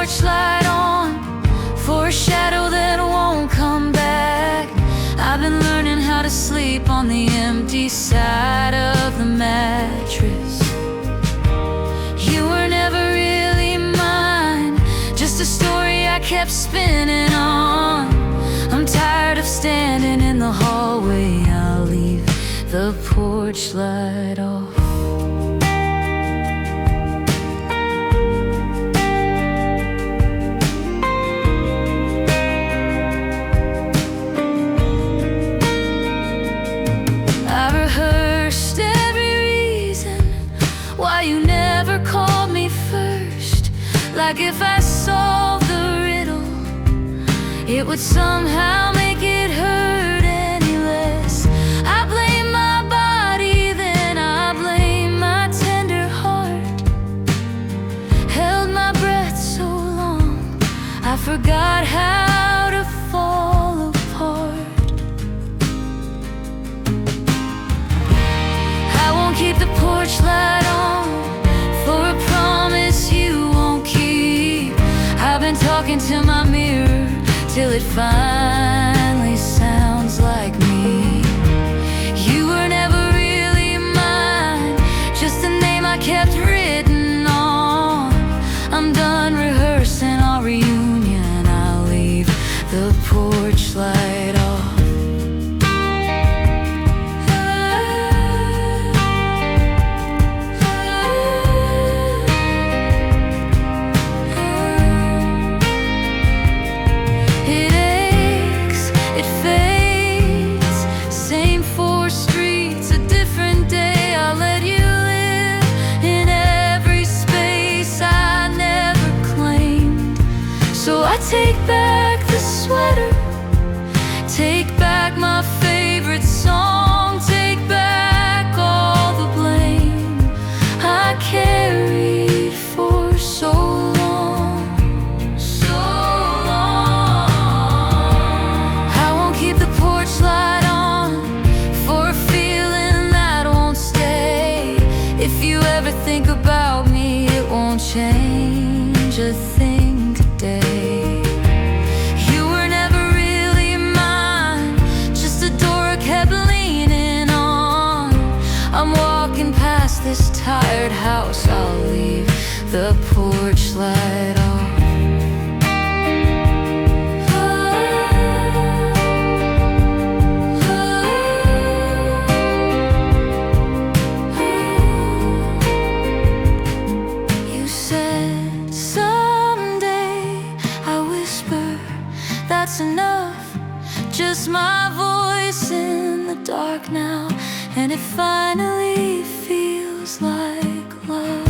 porch light on for a shadow that won't come back. I've been learning how to sleep on the empty side of the mattress. You were never really mine, just a story I kept spinning on. I'm tired of standing in the hallway. I'll leave the porch light off. You never called me first, like if I solved the riddle, it would somehow make it hurt any less. I blame my body, then I blame my tender heart. Held my breath so long, I forgot how to fall apart. I won't keep the porch light on for a promise you won't keep. I've been talking to my mirror till it finally sounds like me. You were never really mine, just a name I kept written on. I'm done rehearsing our reunion. I'll leave the porch light off. Take back the sweater, take back my favorite song, take back all the blame I carried for so long, so long. I won't keep the porch light on for a feeling that won't stay. If you ever think about me, it won't change a thing today. I'm walking past this tired house. I'll leave the porch light off. You said someday, I whisper, that's enough. Just my voice in the dark now, and it finally feels like love.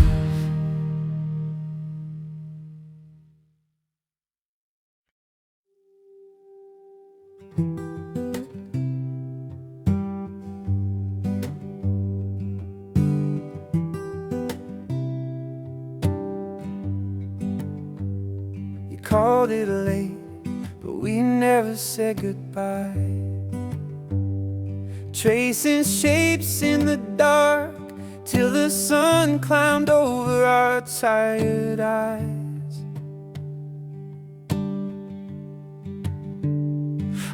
You called it late, but we never said goodbye. Tracing shapes in the dark till the sun climbed over our tired eyes.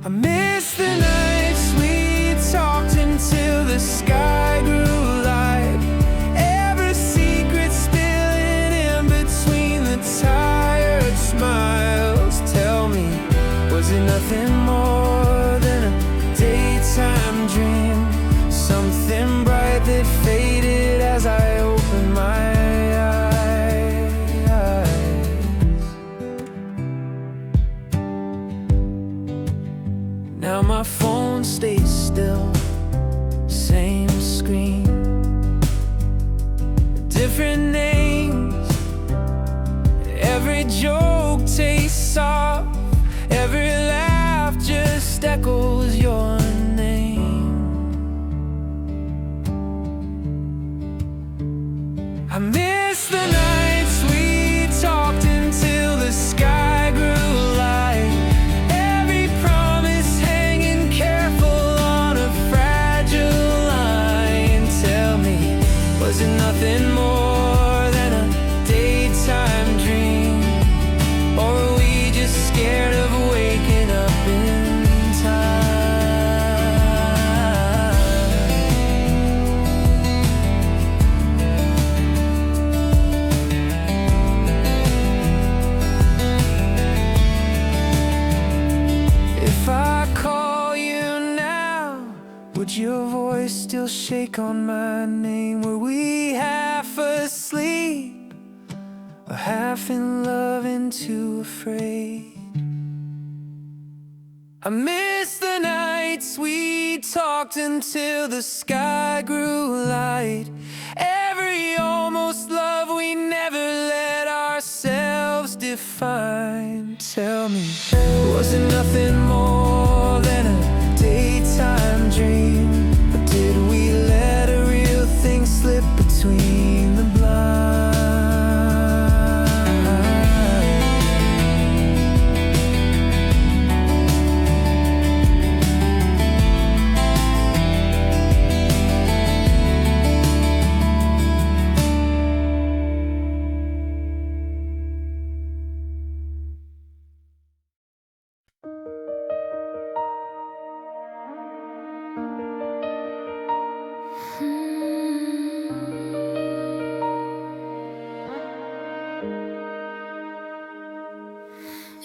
I miss the nights we talked until the sky grew light. Every secret spilling in between the tired smiles. Tell me, was it nothing more than a daytime dream? Something bright that faded as I opened my eyes. Now my phone stays still, same screen, different names. Every joke tastes soft, every laugh just echoes your name. I miss the nights we talked until the sky grew light. Every promise hanging careful on a fragile line. Tell me, was it nothing more than a daytime dream? would your voice still shake on my name? Were we half asleep, or half in love and too afraid? I miss the nights we talked until the sky grew light. Every almost love we never let ourselves define. Tell me, was it nothing more than a daytime dream? Or did we let a real thing slip between the blinds?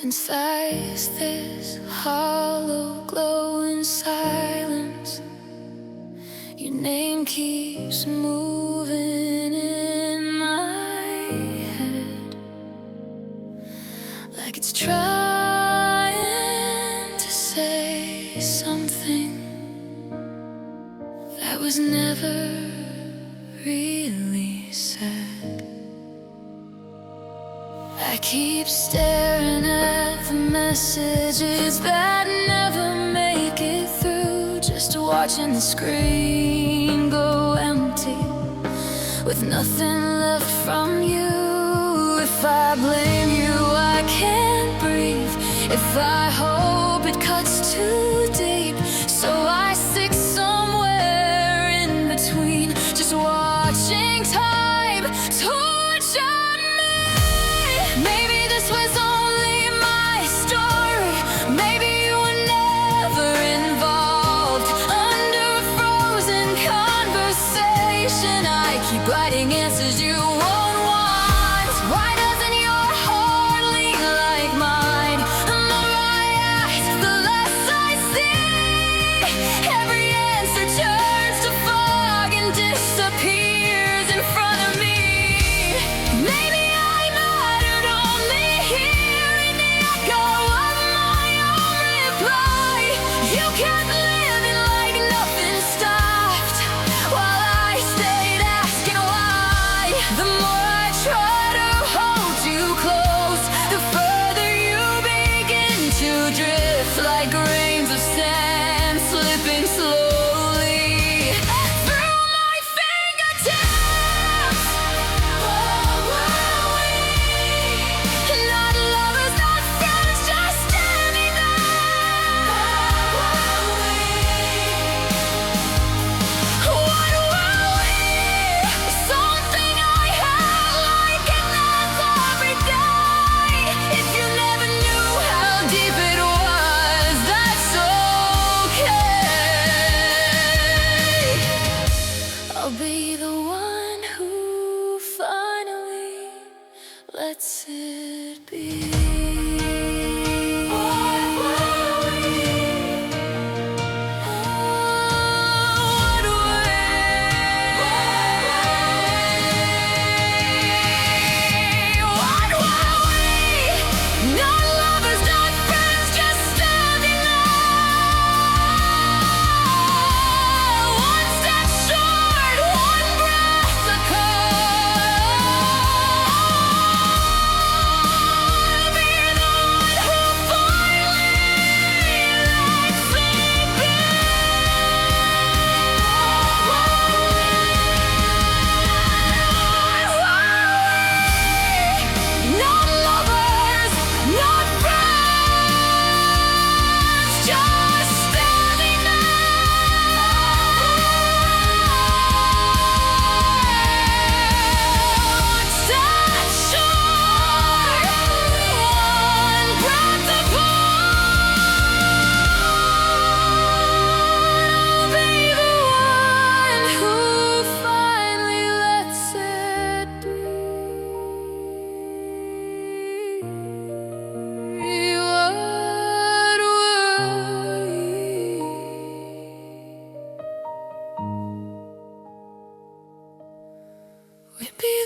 Inside this hollow glow in silence, your name keeps moving in my head, like it's trying to say something that was never really said. I keep staring at the messages that never make it through, just watching the screen go empty, with nothing left from you. If I blame you, I can't breathe. If I hope, it cuts too deep. So I stick somewhere in between, just watching time torture me. Maybe this was only my story. Maybe you were never involved. Under a frozen conversation, I keep writing answers you won't want. Why doesn't your heart lean like mine? The more I ask, the less I see. Every answer turns to fog and disappears in front of me. Maybe I mattered only here in the echo of my own reply. You kept living like nothing stopped, while I stayed asking why. The more I try to hold you close, the further you begin to drift, like grains of sand slipping slowly through my fingertips. Oh, were we not lovers, not friends, just anything? Oh, were we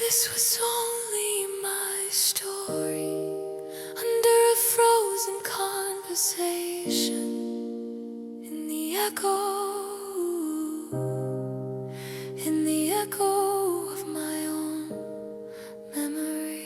this was only my story under a frozen conversation in the echo of my own memory.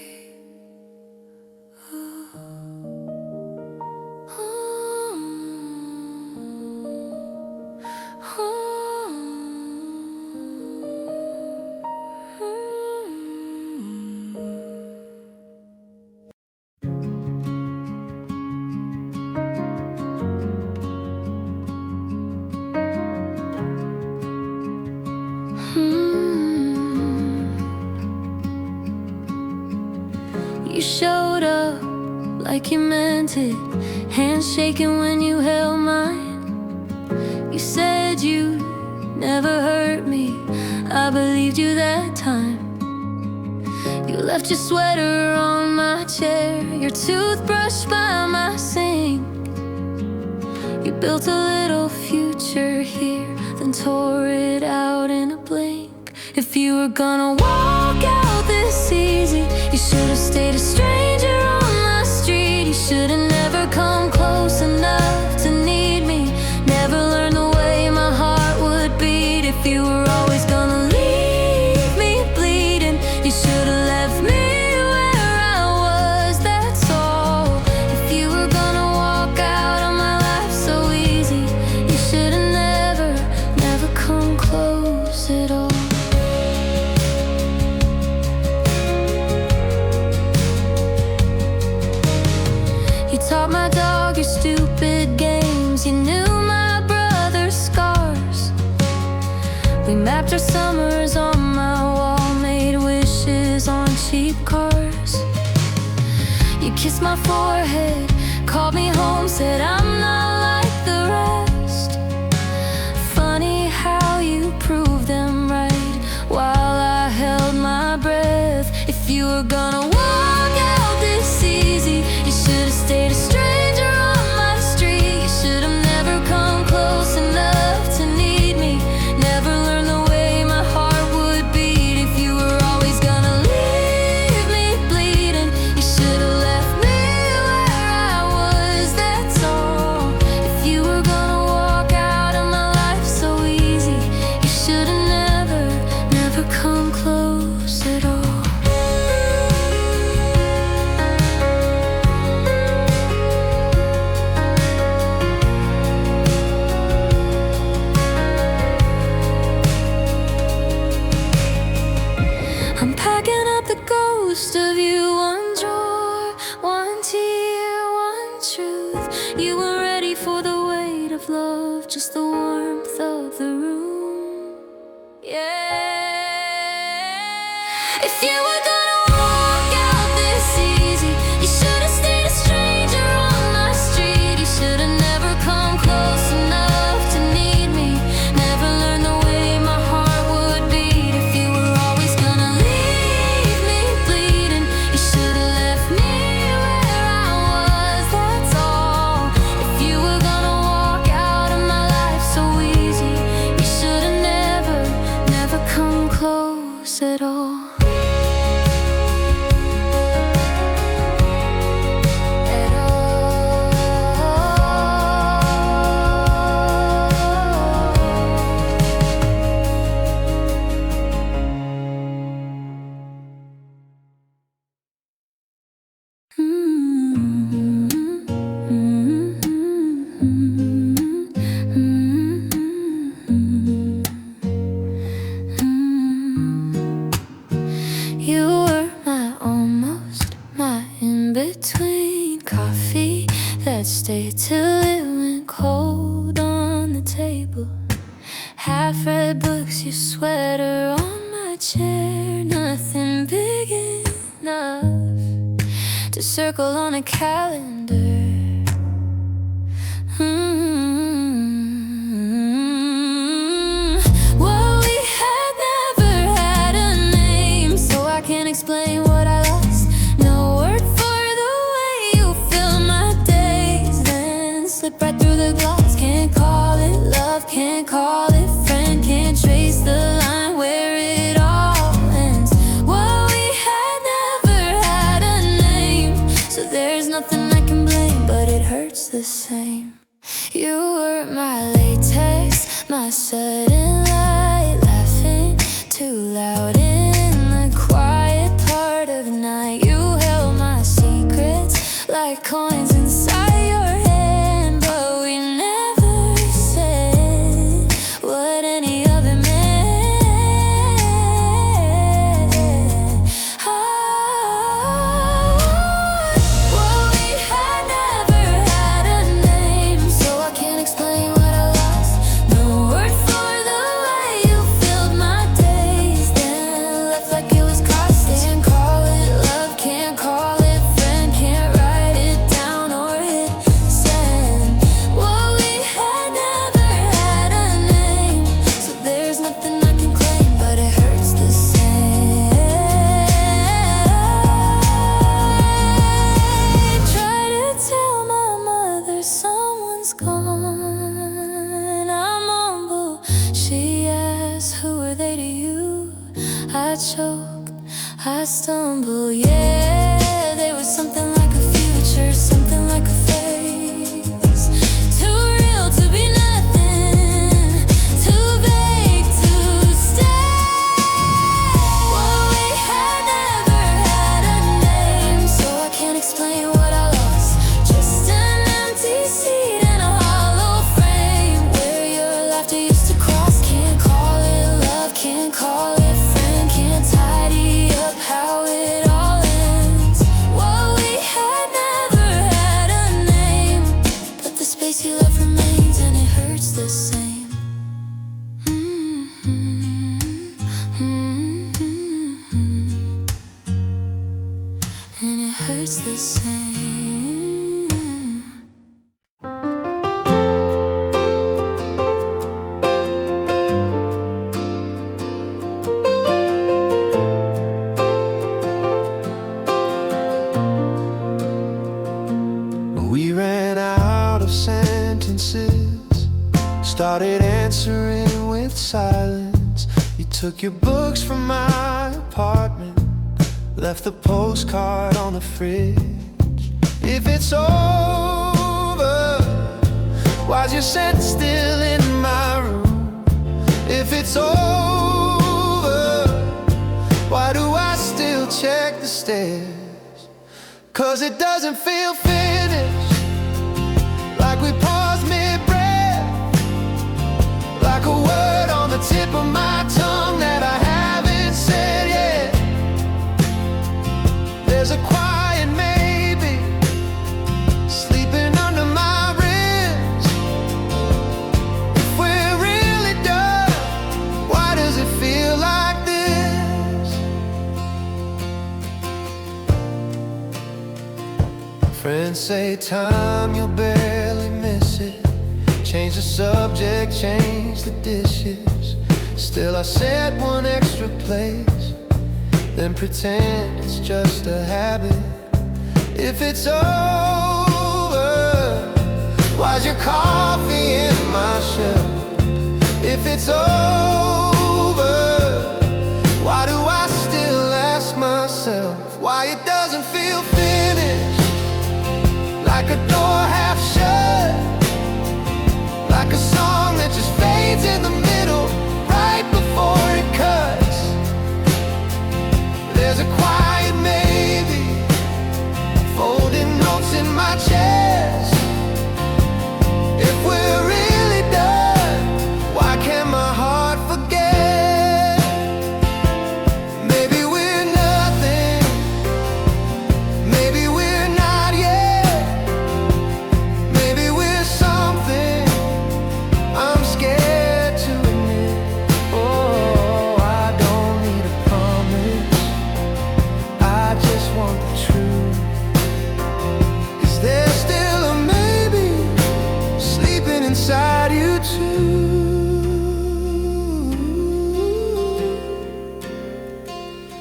You showed up like you meant it, hands shaking when you held mine. You said you'd never hurt me, I believed you that time. You left your sweater on my chair, your toothbrush by my sink. You built a little future here, then tore it out in a blink. If you were gonna walk out this easy, you should've stayed a stranger on my street. You should've never come close enough to need me, never learned the way my heart would beat. If you were always gonna leave me bleeding, you should've left me where I was, that's all. If you were gonna walk out of my life so easy, you should've never come close at all. Taught my dog your stupid games, you knew my brother's scars. We mapped our summers on my wall, made wishes on cheap cars. You kissed my forehead, called me home, said I'm not like the rest. Funny how you proved them right while I held my breath. If you were gonna walk out this easy, you should've stayed a stranger on my street. You should've never come close enough to need me, never learned the way my heart would beat. If you were always gonna leave me bleeding, you should've left me where I was, that's all. If you were gonna walk out of my life so easy, you should've never come close at all. I'm packing up the ghost of you, one drawer, one tear, one truth. You were ready for the weight of love, just the warmth of the room. Yeah. If you were gonna walk out this easy, you should've stayed a stranger on my street. You should've never come close enough to need me, never learned the way my heart would beat. If you were always gonna leave me bleeding, you should've left me where I was, that's all. If you were gonna walk out of my life so easy, you should've never come close at all. You were my almost, my in-between, coffee that stayed till it went cold on the table, half-read books, your sweater on my chair, nothing big enough to circle on a calendar. Well, we had never had a name, so I can't explain what I lost. No word for the way you fill my days, then slip right through the glass. Can't call it love, can't call it friend, can't trace the line where it all ends. Well, we My sudden light, laughing too loud in the quiet part of night. You held my secrets like coins inside your hand, but we never said what any of it meant. Well, we had never had a name, so I can't explain what I lost. No word for the way you filled my days, then left like it was crossed. Can't call it love, can't call it friend, can't write it down or hit send. Well, we had never had a name, so there's nothing I can claim, but it hurts the same. Try to tell my mother someone's gone. I'm humble. She asks, who are they to you? I choke, I stumble. Yeah, there was something like a future, something like a phase. Too real to be nothing, too vague to stay. Well, we had never had a name, so I can't explain what I lost. Just an empty seat in a hollow frame where your laughter used to cross. Can't call it love, can't call it friend, can't tidy up how it all ends. Well, we had never had a name, but the space you left remains, and it hurts the same. And it hurts the same. We ran out of sentences, started answering with silence. You took your books from my apartment, left the postcard on the fridge. If it's over, why's your scent still in my room? If it's over, why do I still check the stairs? 'Cause it doesn't feel finished, like we paused mid-breath, like a word on the tip of my tongue that I haven't said yet. There's a quiet maybe sleeping under my ribs. If we're really done, why does it feel like this? Friends say time, you'll barely miss it. Change the subject, change the dishes. Still I set one extra place, then pretend it's just a habit. If it's over, why's your coffee in my shelf? If it's over, why do I still ask myself why it doesn't feel finished? Like a door half shut, like a song that just fades in the middle, right before it cuts. There's a quiet maybe, folding notes in my chest. If we're really done, why can't my heart forget? Maybe we're nothing, maybe we're not yet, maybe we're something I'm scared to admit. Oh, I don't need a promise, I just want the truth. Is there still a maybe sleeping inside you too?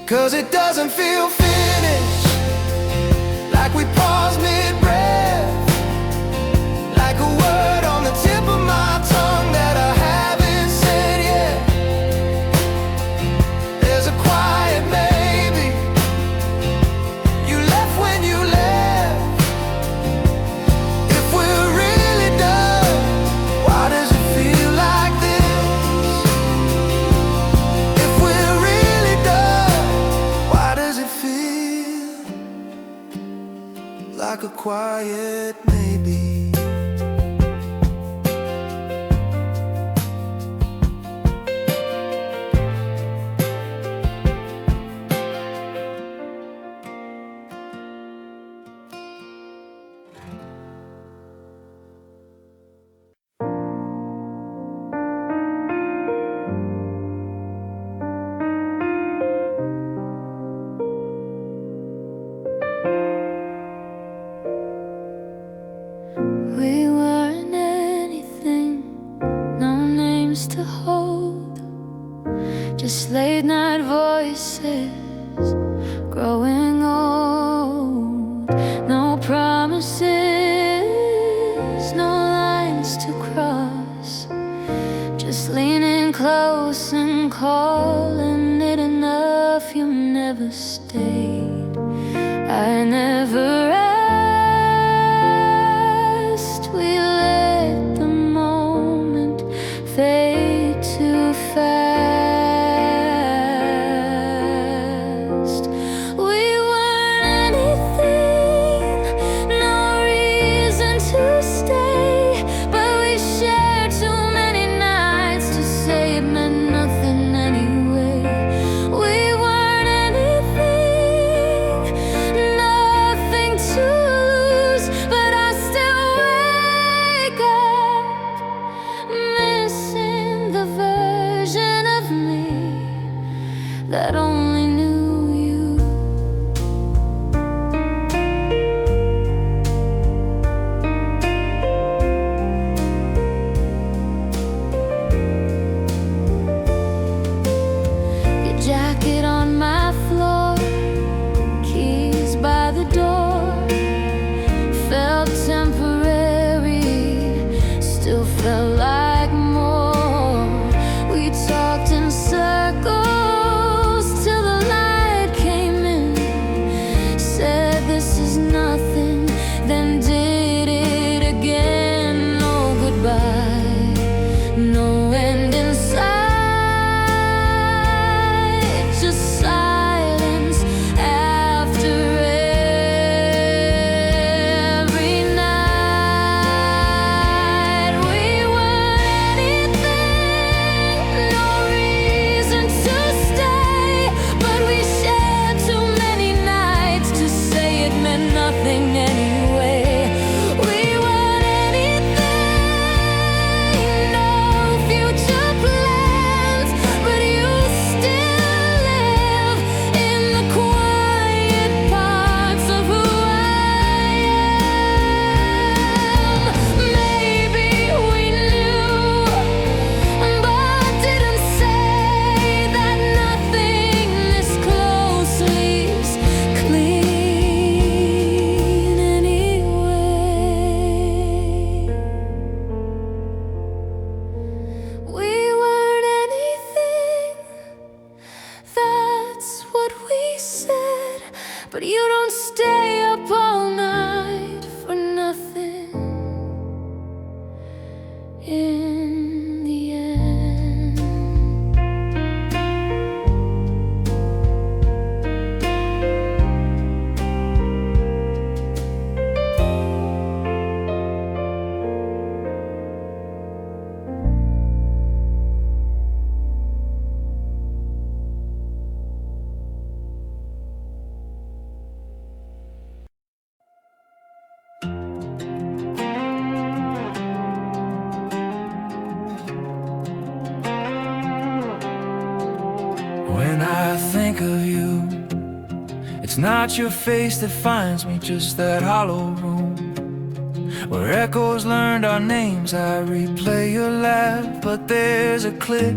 'Cause it doesn't feel finished, like we paused mid-breath, like a word on the tip of my tongue that I haven't said yet. There's a quiet maybe, you left when you left. If we're really done, why does it feel like this? quiet maybe. We weren't anything, no names to hold, just late night voices growing old. No promises, no lines to cross, just leaning close and calling it enough. You never stayed, I never asked. We let the moment fade too fast. We weren't anything, no reason to stay, but we shared too many nights to say it meant nothing anyway. We weren't anything, nothing to lose, but I still wake up missing the version of me that only knew you. Your jacket on my floor, keys by the door, felt temporary, still felt like more. We talked in circles till the light came in, said this is nothing, then did it again. No goodbye, no end in sight, just silence after every night. We weren't anything, no reason to stay, but we shared too many nights to say it meant nothing anyway. We weren't anything, no future plans, but you still live in the quiet parts of who I am. Maybe we knew, but didn't say that nothing this close leaves clean anyway. We weren't anything, that's what we said, but you don't stay up all night for nothing in the end. When I think of you, it's not your face that finds me, just that hollow room where echoes learned our names. I replay your laugh, but there's a click,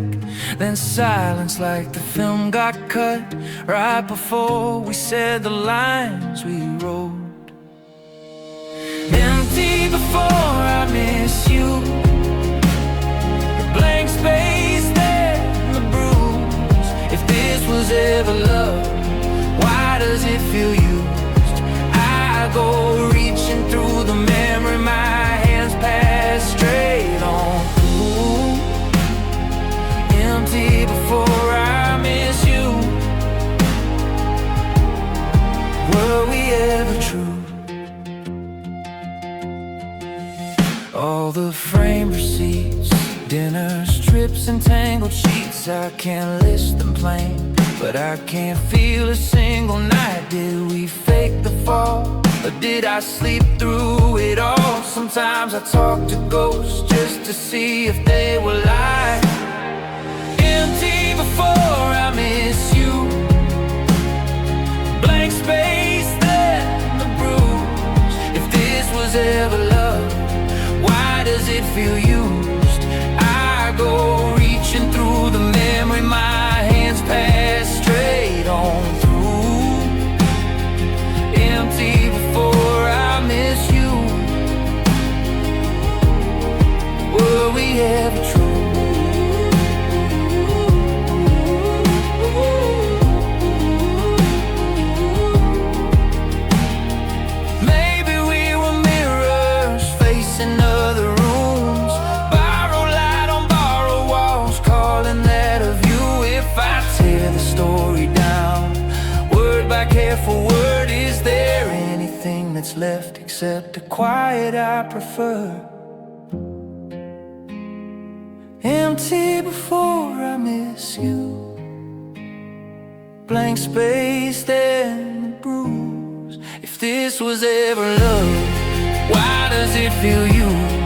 then silence like the film got cut right before we said the lines we wrote. Empty before I miss you, the blank space there, and the bruise. If this was ever love, why does it feel used? I go reaching through the memory, my hands pass straight on through. Empty before I miss you. Were we ever true? Bruised trips and tangled sheets, I can't list them plain, but I can't feel a single night. Did we fake the fall, or did I sleep through it all? Sometimes I talk to ghosts just to see if they will lie. Empty before I miss you, blank space, then the bruise. If this was ever love, why does it feel used? I go reaching through the memory, my hands pass straight on through. Empty before I miss you. Were we ever true? Maybe we were mirrors facing other rooms, borrowed light on borrowed walls, calling that a view. If I tear the story down, word by careful word, is there anything that's left except the quiet I prefer? Empty before I miss you, blank space, then the bruise. If this was ever love, why does it feel used?